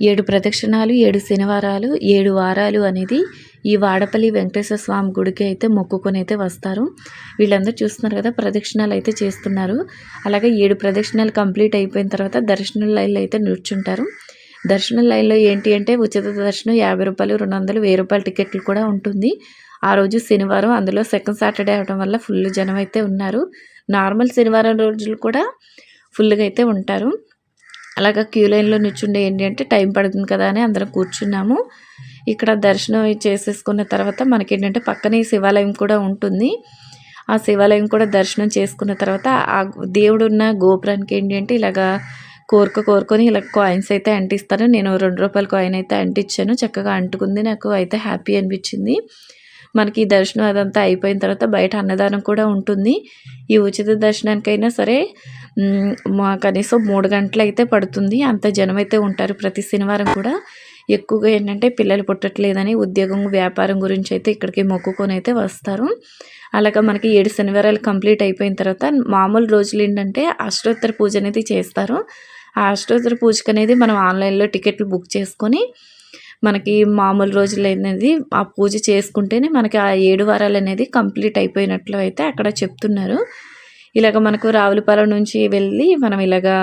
7 ప్రదక్షిణాలు, 7 శనివారాలు, 7 వారాలు అనేది ఈ వాడపల్లి వెంకటేశ్వర స్వామి గుడికి అయితే మొక్కుకొని అయితే వస్తారు. వీళ్ళందరూ చూస్తున్నారు కదా, ప్రదక్షిణాలు అయితే చేస్తున్నారు. అలాగే 7 ప్రదక్షిణాలు కంప్లీట్ అయిపోయిన తర్వాత దర్శనం లైన్లో అయితే నిల్చుంటారు. దర్శనం లైన్లో ఏంటి అంటే ఉచిత దర్శనం రూ. 50, 200, రూ. 1000 టికెట్లు కూడా ఉంటుంది. ఆ రోజు శనివారం, అందులో సెకండ్ సాటర్డే అవడం వల్ల ఫుల్ జనం అయితే ఉన్నారు. నార్మల్ శనివారం రోజులు కూడా ఫుల్గా అయితే ఉంటారు. అలాగా క్యూ లైన్లో నిల్చుండే ఏంటి అంటే టైం పడుతుంది కదా అని అందరం కూర్చున్నాము. ఇక్కడ దర్శనం చేసేసుకున్న తర్వాత మనకేంటంటే పక్కనే శివాలయం కూడా ఉంటుంది. ఆ శివాలయం కూడా దర్శనం చేసుకున్న తర్వాత ఆ దేవుడున్న గోపురానికి ఏంటి అంటే ఇలాగా కోరుకొని ఇలా కాయిన్స్ అయితే అంటిస్తారు. నేను రూ. 2 కాయిన్ అయితే అంటించాను. చక్కగా అంటుకుంది. నాకు అయితే హ్యాపీ అనిపించింది. మనకి దర్శనం అదంతా అయిపోయిన తర్వాత బయట అన్నదానం కూడా ఉంటుంది. ఈ ఉచిత దర్శనానికైనా సరే కనీసం 3 గంటలు అయితే పడుతుంది. అంత జనం అయితే ఉంటారు. ప్రతి శనివారం కూడా ఎక్కువగా ఏంటంటే పిల్లలు పుట్టట్లేదని ఉద్యోగం, వ్యాపారం గురించి అయితే ఇక్కడికి మొక్కుకొని అయితే వస్తారు. అలాగా మనకి 7 శనివారాలు కంప్లీట్ అయిపోయిన తర్వాత మామూలు రోజులు ఏంటంటే అష్టోత్తర పూజ అనేది చేస్తారు. ఆ అష్టోత్తర పూజకి అనేది మనం ఆన్లైన్లో టికెట్లు బుక్ చేసుకొని మనకి మామూలు రోజులు అనేది ఆ పూజ చేసుకుంటేనే మనకి ఆ 7 వారాలు అనేది కంప్లీట్ అయిపోయినట్లు అయితే అక్కడ చెప్తున్నారు. ఇలాగ మనకు రావులపాలెం నుంచి వెళ్ళి మనం ఇలాగా